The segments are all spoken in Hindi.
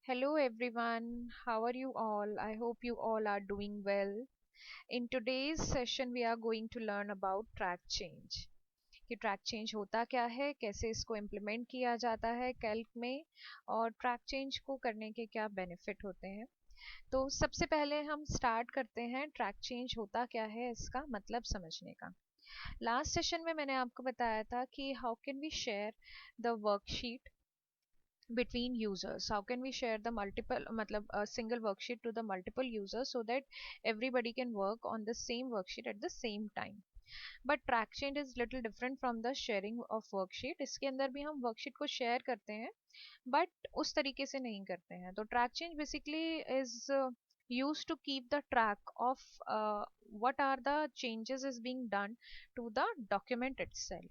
Hello everyone, how are you all? I hope you all are doing well. In today's session we are going to learn about track change. कि ट्रैक चेंज होता क्या है, कैसे इसको इम्प्लीमेंट किया जाता है कैल्क में, और ट्रैक चेंज को करने के क्या बेनिफिट होते हैं। तो सबसे पहले हम स्टार्ट करते हैं ट्रैक चेंज होता क्या है इसका मतलब समझने का। लास्ट सेशन में मैंने आपको बताया था कि how can we share the worksheet between users, how can we share the multiple matlab a single worksheet to the multiple users so that everybody can work on the same worksheet at the same time. But track change is little different from the sharing of worksheet. इसके अंदर भी हम वर्कशीट को शेयर करते हैं बट उस तरीके से नहीं करते हैं। तो track change basically is used to keep the track of what are the changes is being done to the document itself,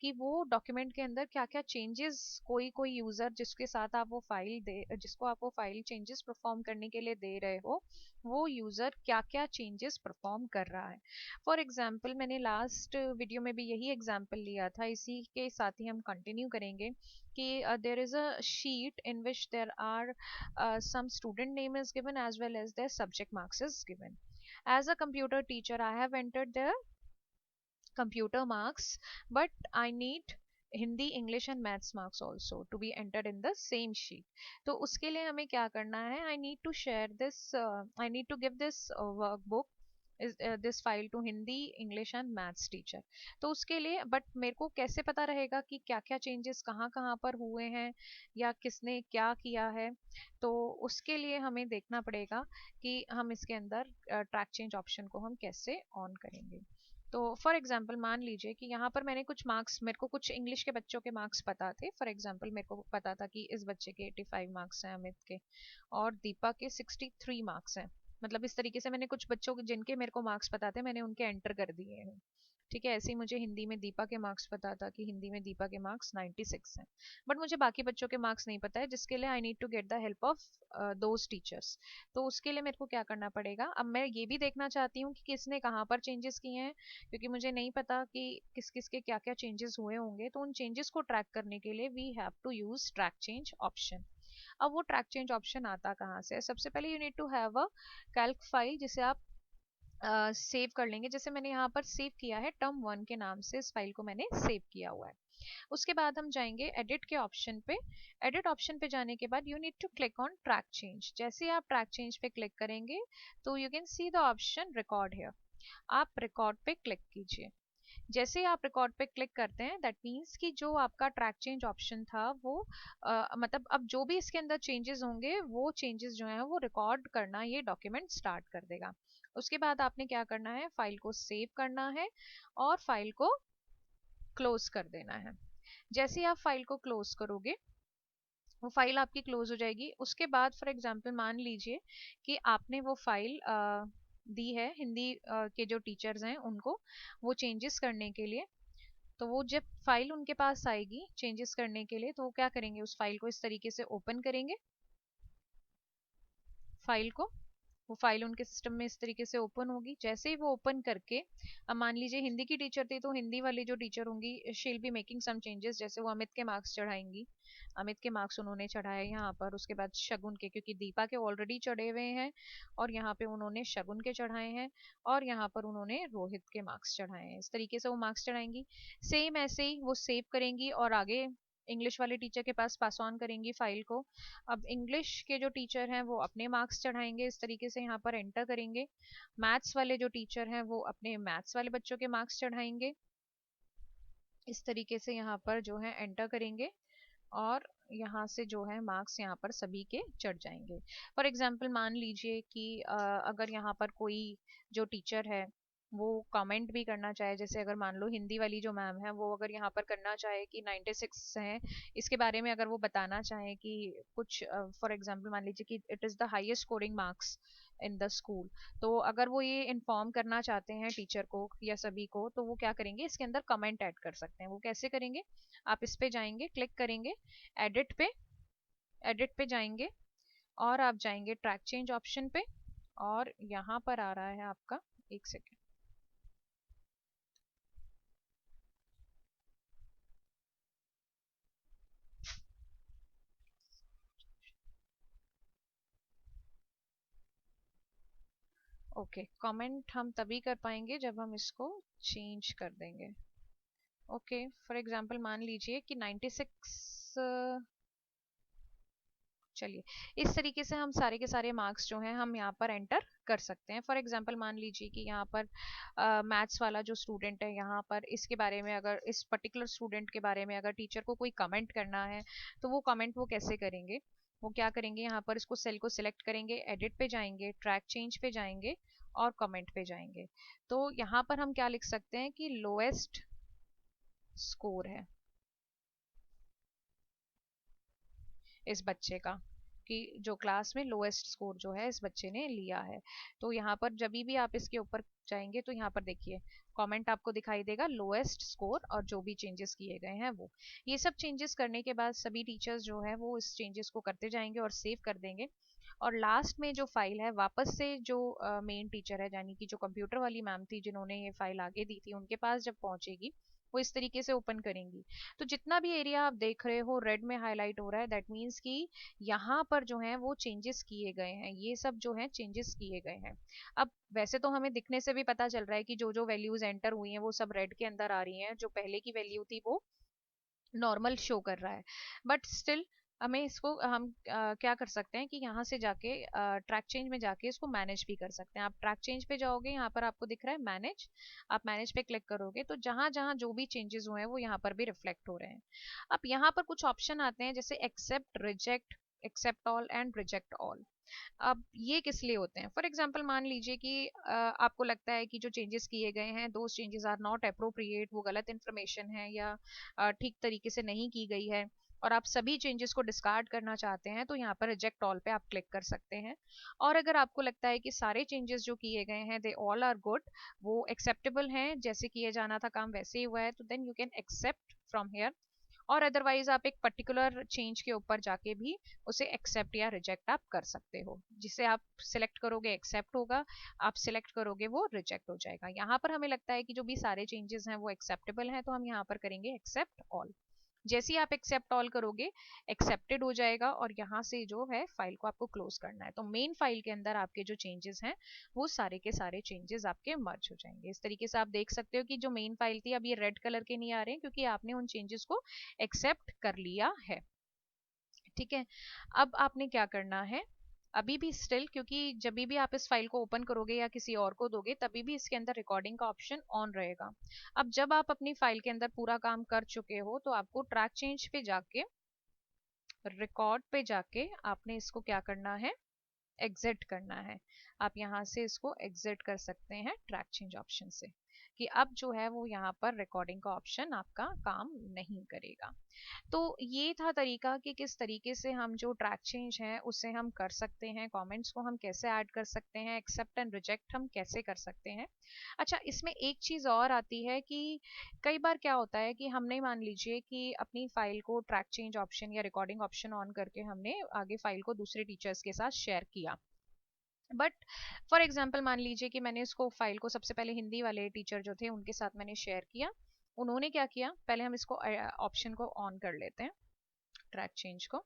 कि वो डॉक्यूमेंट के अंदर क्या क्या चेंजेस कोई कोई यूजर जिसके साथ आप वो फाइल दे जिसको आप वो फाइल चेंजेस परफॉर्म करने के लिए दे रहे हो, वो यूजर क्या क्या चेंजेस परफॉर्म कर रहा है। फॉर एग्जाम्पल मैंने लास्ट वीडियो में भी यही एग्जाम्पल लिया था, इसी के साथ ही हम कंटिन्यू करेंगे कि there is a sheet in which there are some student name is given as well as their subject marks is given. As a computer teacher I have entered their computer marks, but I need Hindi English and maths marks also to be entered in the same sheet. तो उसके लिए हमें क्या करना है, I need to share this, I need to give this workbook this file to Hindi English and maths teacher. तो उसके लिए बट मेरे को कैसे पता रहेगा कि क्या क्या चेंजेस कहाँ कहाँ पर हुए हैं या किसने क्या किया है। तो उसके लिए हमें देखना पड़ेगा कि हम इसके अंदर ट्रैक चेंज ऑप्शन को हम कैसे ऑन करेंगे। तो फॉर एग्जाम्पल मान लीजिए कि यहाँ पर मैंने कुछ मार्क्स, मेरे को कुछ इंग्लिश के बच्चों के मार्क्स पता थे। फॉर एग्जाम्पल मेरे को पता था कि इस बच्चे के 85 मार्क्स हैं, अमित के, और दीपा के 63 मार्क्स हैं। मतलब इस तरीके से मैंने कुछ बच्चों के जिनके मेरे को मार्क्स पता थे मैंने उनके एंटर कर दिए हैं। ठीक है, ऐसे ही मुझे हिंदी में दीपा के मार्क्स पता था कि हिंदी में दीपा के मार्क्स 96 हैं, बट मुझे बाकी बच्चों के मार्क्स नहीं पता है, जिसके लिए I need to get the help of those teachers. तो उसके लिए मेरे को क्या करना पड़ेगा, अब मैं ये भी देखना चाहती हूँ कि किसने कहाँ पर चेंजेस किए हैं, क्योंकि मुझे नहीं पता कि किस किस के क्या क्या चेंजेस हुए होंगे। तो उन चेंजेस को ट्रैक करने के लिए we have to use track change option. अब वो ट्रैक चेंज ऑप्शन आता कहाँ से है, सबसे पहले you need to have a calc file जिसे आप सेव कर लेंगे। जैसे मैंने यहाँ पर सेव किया है टर्म वन के नाम से, इस फाइल को मैंने सेव किया हुआ है। उसके बाद हम जाएंगे एडिट के ऑप्शन पे। एडिट ऑप्शन पे जाने के बाद you need to click on track change. जैसे ही आप ट्रैक चेंज पे क्लिक करेंगे तो you can see the option record here. आप रिकॉर्ड पे क्लिक कीजिए। जैसे ही आप रिकॉर्ड पे क्लिक करते हैं दैट मीन्स कि जो आपका ट्रैक चेंज ऑप्शन था वो मतलब अब जो भी इसके अंदर चेंजेस होंगे वो चेंजेस जो है वो रिकॉर्ड करना ये डॉक्यूमेंट स्टार्ट कर देगा। उसके बाद आपने क्या करना है, फाइल को सेव करना है और फाइल को क्लोज कर देना है। जैसे ही आप फाइल को क्लोज करोगे वो फाइल आपकी क्लोज हो जाएगी। उसके बाद फॉर एग्जांपल मान लीजिए कि आपने वो फाइल दी है हिंदी के जो टीचर्स हैं उनको वो चेंजेस करने के लिए। तो वो जब फाइल उनके पास आएगी चेंजेस करने के लिए तो वो क्या करेंगे, उस फाइल को इस तरीके से ओपन करेंगे। फाइल को, वो फाइल उनके सिस्टम में इस तरीके से ओपन होगी। जैसे ही वो ओपन करके, अब मान लीजिए हिंदी की टीचर थी तो हिंदी वाली जो टीचर होंगी she'll be making some changes. जैसे वो अमित के मार्क्स चढ़ाएंगी, अमित के मार्क्स उन्होंने चढ़ाए यहाँ पर। उसके बाद शगुन के, क्योंकि दीपा के ऑलरेडी चढ़े हुए हैं और यहाँ पे उन्होंने शगुन के चढ़ाए हैं, और यहाँ पर उन्होंने रोहित के मार्क्स चढ़ाए हैं। इस तरीके से वो मार्क्स चढ़ाएंगी। सेम ऐसे ही वो सेव करेंगी और आगे इंग्लिश वाले टीचर के पास पास ऑन करेंगी फाइल को। अब इंग्लिश के जो टीचर हैं वो अपने मार्क्स चढ़ाएंगे, इस तरीके से यहाँ पर एंटर करेंगे। मैथ्स वाले जो टीचर हैं वो अपने मैथ्स वाले बच्चों के मार्क्स चढ़ाएंगे, इस तरीके से यहाँ पर जो है एंटर करेंगे और यहाँ से जो है मार्क्स यहाँ पर सभी के चढ़ जाएंगे। फॉर एग्जाम्पल मान लीजिए कि अगर यहाँ पर कोई जो टीचर है वो कमेंट भी करना चाहे, जैसे अगर मान लो हिंदी वाली जो मैम है वो अगर यहाँ पर करना चाहे कि 96 है, इसके बारे में अगर वो बताना चाहे कि कुछ, फॉर एग्जाम्पल मान लीजिए कि it is the highest scoring marks in the school. तो अगर वो ये इन्फॉर्म करना चाहते हैं टीचर को या सभी को तो वो क्या करेंगे, इसके अंदर कमेंट ऐड कर सकते हैं। वो कैसे करेंगे, आप इस पे जाएंगे, क्लिक करेंगे एडिट पे, एडिट पे जाएंगे और आप जाएंगे ट्रैक चेंज ऑप्शन पे, और यहाँ पर आ रहा है आपका, एक सेकेंड, ओके, कमेंट हम तभी कर पाएंगे जब हम इसको चेंज कर देंगे। ओके, फॉर एग्जांपल मान लीजिए कि 96, चलिए इस तरीके से हम सारे के सारे मार्क्स जो हैं हम यहाँ पर एंटर कर सकते हैं। फॉर एग्जांपल मान लीजिए कि यहाँ पर मैथ्स वाला जो स्टूडेंट है, यहाँ पर इसके बारे में, अगर इस पर्टिकुलर स्टूडेंट के बारे में अगर टीचर को कोई कमेंट करना है तो वो कमेंट वो कैसे करेंगे, वो क्या करेंगे, यहाँ पर इसको सेल को सिलेक्ट करेंगे, एडिट पे जाएंगे, ट्रैक चेंज पे जाएंगे और कमेंट पे जाएंगे। तो यहाँ पर हम क्या लिख सकते हैं कि लोएस्ट स्कोर है इस बच्चे का, कि जो क्लास में लोएस्ट स्कोर जो है इस बच्चे ने लिया है। तो यहाँ पर जब भी आप इसके ऊपर जाएंगे तो यहाँ पर देखिए कमेंट आपको दिखाई देगा, लोएस्ट स्कोर और जो भी चेंजेस किए गए हैं वो। ये सब चेंजेस करने के बाद सभी टीचर्स जो है वो इस चेंजेस को करते जाएंगे और सेव कर देंगे। और लास्ट में जो फाइल है वापस से जो मेन टीचर है, यानी कि जो कंप्यूटर वाली मैम थी जिन्होंने ये फाइल आगे दी थी, उनके पास जब पहुंचेगी वो इस तरीके से ओपन करेंगी। तो जितना भी एरिया आप देख रहे हो रेड में हाईलाइट हो रहा है, दैट मीन्स कि यहाँ पर जो है वो चेंजेस किए गए हैं, ये सब जो है चेंजेस किए गए हैं। अब वैसे तो हमें दिखने से भी पता चल रहा है कि जो जो वैल्यूज एंटर हुई हैं वो सब रेड के अंदर आ रही हैं, जो पहले की वैल्यू थी वो नॉर्मल शो कर रहा है। बट स्टिल हमें इसको हम क्या कर सकते हैं कि यहाँ से जाके ट्रैक चेंज में जाके इसको मैनेज भी कर सकते हैं। आप ट्रैक चेंज पे जाओगे, यहाँ पर आपको दिख रहा है मैनेज, आप मैनेज पे क्लिक करोगे तो जहां जहां जो भी चेंजेस हुए हैं वो यहाँ पर भी रिफ्लेक्ट हो रहे हैं। अब यहाँ पर कुछ ऑप्शन आते हैं जैसे accept, reject, accept all and reject all. अब ये किस लिए होते हैं, फॉर एग्जाम्पल मान लीजिए कि आपको लगता है कि जो चेंजेस किए गए हैं दो चेंजेस आर नॉट अप्रोप्रिएट, वो गलत इन्फॉर्मेशन है या ठीक तरीके से नहीं की गई है और आप सभी चेंजेस को डिस्कार्ड करना चाहते हैं, तो यहाँ पर रिजेक्ट ऑल पे आप क्लिक कर सकते हैं। और अगर आपको लगता है कि सारे चेंजेस जो किए गए हैं दे ऑल आर गुड, वो एक्सेप्टेबल हैं, जैसे किए जाना था काम वैसे ही हुआ है, तो then you can accept from here. और अदरवाइज आप एक पर्टिकुलर चेंज के ऊपर जाके भी उसे एक्सेप्ट या रिजेक्ट आप कर सकते हो। जिसे आप सिलेक्ट करोगे एक्सेप्ट होगा, आप सिलेक्ट करोगे वो रिजेक्ट हो जाएगा। यहाँ पर हमें लगता है कि जो भी सारे चेंजेस हैं वो एक्सेप्टेबल हैं, तो हम यहाँ पर करेंगे एक्सेप्ट ऑल। जैसे ही आप एक्सेप्ट ऑल करोगे एक्सेप्टेड हो जाएगा और यहाँ से जो है फाइल को आपको क्लोज करना है। तो मेन फाइल के अंदर आपके जो चेंजेस हैं वो सारे के सारे चेंजेस आपके मर्ज हो जाएंगे। इस तरीके से आप देख सकते हो कि जो मेन फाइल थी अब ये रेड कलर के नहीं आ रहे हैं क्योंकि आपने उन चेंजेस को एक्सेप्ट कर लिया है। ठीक है, अब आपने क्या करना है, अभी भी स्टिल, क्योंकि जब भी आप इस फाइल को ओपन करोगे या किसी और को दोगे तभी भी इसके अंदर रिकॉर्डिंग का ऑप्शन ऑन रहेगा। अब जब आप अपनी फाइल के अंदर पूरा काम कर चुके हो तो आपको ट्रैक चेंज पे जाके, रिकॉर्ड पे जाके आपने इसको क्या करना है, एग्जिट करना है। आप यहाँ से इसको एग्जिट कर सकते हैं ट्रैक चेंज ऑप्शन से, कि अब जो है वो यहाँ पर रिकॉर्डिंग का ऑप्शन आपका काम नहीं करेगा। तो ये था तरीका कि किस तरीके से हम जो ट्रैक चेंज है उसे हम कर सकते हैं, कमेंट्स को हम कैसे ऐड कर सकते हैं, एक्सेप्ट एंड रिजेक्ट हम कैसे कर सकते हैं। अच्छा, इसमें एक चीज और आती है कि कई बार क्या होता है कि हमने मान लीजिए कि अपनी फाइल को ट्रैक चेंज ऑप्शन या रिकॉर्डिंग ऑप्शन ऑन करके हमने आगे फाइल को दूसरे टीचर्स के साथ शेयर किया। बट फॉर एग्जाम्पल मान लीजिए कि मैंने इसको फाइल को सबसे पहले हिंदी वाले टीचर जो थे उनके साथ मैंने शेयर किया। उन्होंने क्या किया, पहले हम इसको ऑप्शन को ऑन कर लेते हैं, ट्रैक चेंज को।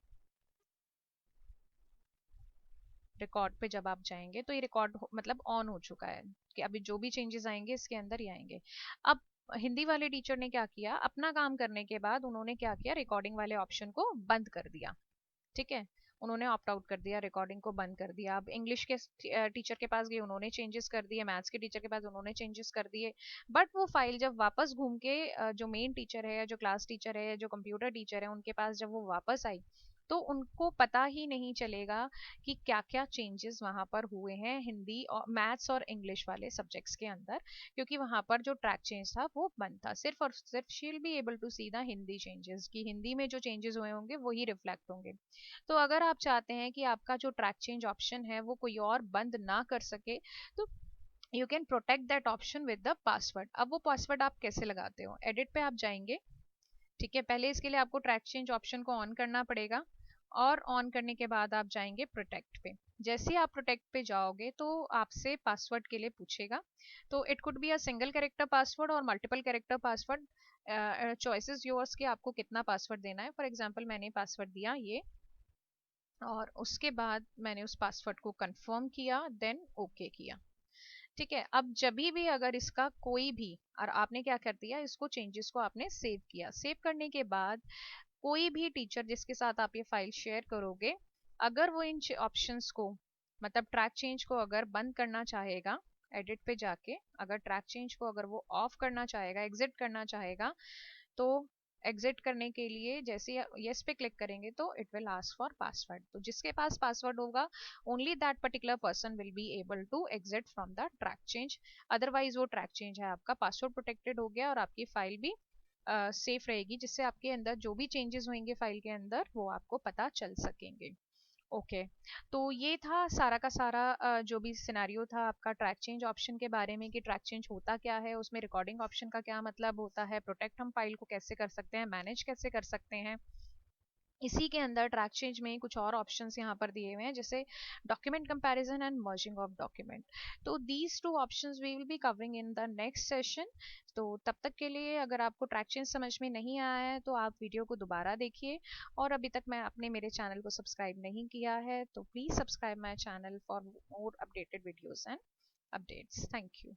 रिकॉर्ड पे जब आप जाएंगे तो ये रिकॉर्ड मतलब ऑन हो चुका है कि अभी जो भी चेंजेस आएंगे इसके अंदर ही आएंगे। अब हिंदी वाले टीचर ने क्या किया, अपना काम करने के बाद उन्होंने क्या किया, रिकॉर्डिंग वाले ऑप्शन को बंद कर दिया। ठीक है, उन्होंने ऑप्ट आउट कर दिया, रिकॉर्डिंग को बंद कर दिया। अब इंग्लिश के टीचर के पास गए, उन्होंने चेंजेस कर दिए, मैथ्स के टीचर के पास उन्होंने चेंजेस कर दिए। बट वो फाइल जब वापस घूम के जो मेन टीचर है या जो क्लास टीचर है या जो कंप्यूटर टीचर है उनके पास जब वो वापस आई तो उनको पता ही नहीं चलेगा कि क्या क्या चेंजेस वहां पर हुए हैं हिंदी और मैथ्स और इंग्लिश वाले सब्जेक्ट्स के अंदर, क्योंकि वहां पर जो ट्रैक चेंज था वो बंद था। सिर्फ और सिर्फ she will be able to see the Hindi changes, कि हिंदी में जो चेंजेस हुए होंगे वही रिफ्लेक्ट होंगे। तो अगर आप चाहते हैं कि आपका जो ट्रैक चेंज ऑप्शन है वो कोई और बंद ना कर सके तो you can protect that option with the password. अब वो पासवर्ड आप कैसे लगाते हो, एडिट पे आप जाएंगे। ठीक है, पहले इसके लिए आपको ट्रैक चेंज ऑप्शन को ऑन करना पड़ेगा और ऑन करने के बाद आप जाएंगे प्रोटेक्ट पे। जैसे ही आप प्रोटेक्ट पे जाओगे तो आपसे पासवर्ड के लिए पूछेगा। तो it could be a single character password और multiple character password, choices yours कि आपको कितना पासवर्ड देना है। फॉर एग्जांपल मैंने पासवर्ड दिया ये और उसके बाद मैंने उस पासवर्ड को कंफर्म किया, देन ओके किया। ठीक है, अब जब भी अगर इसका कोई भी, और आपने क्या कर दिया, इसको चेंजेस को आपने सेव किया, सेव करने के बाद कोई भी टीचर जिसके साथ आप ये फाइल शेयर करोगे, अगर वो इन ऑप्शंस को, मतलब ट्रैक चेंज को अगर बंद करना चाहेगा, एडिट पे जाके अगर ट्रैक चेंज को अगर वो ऑफ करना चाहेगा, एग्जिट करना चाहेगा, तो एग्जिट करने के लिए जैसे यस पे क्लिक करेंगे तो it will ask for password. तो जिसके पास पासवर्ड होगा, only that particular person will be able to exit from the track change. Otherwise वो ट्रैक चेंज है आपका पासवर्ड प्रोटेक्टेड हो गया, और आपकी फाइल भी सेफ रहेगी, जिससे आपके अंदर जो भी चेंजेस होंगे फाइल के अंदर वो आपको पता चल सकेंगे। ओके, तो ये था सारा का सारा जो भी सिनेरियो था आपका ट्रैक चेंज ऑप्शन के बारे में, कि ट्रैक चेंज होता क्या है, उसमें रिकॉर्डिंग ऑप्शन का क्या मतलब होता है, प्रोटेक्ट हम फाइल को कैसे कर सकते हैं, मैनेज कैसे कर सकते हैं। इसी के अंदर ट्रैक चेंज में कुछ और ऑप्शंस यहाँ पर दिए हुए हैं, जैसे document comparison and merging of document. तो these two options we will be covering in the next session. तो तब तक के लिए अगर आपको ट्रैक चेंज समझ में नहीं आया है तो आप वीडियो को दोबारा देखिए, और अभी तक मैं आपने मेरे चैनल को सब्सक्राइब नहीं किया है तो please subscribe my channel for more updated videos and updates. Thank you.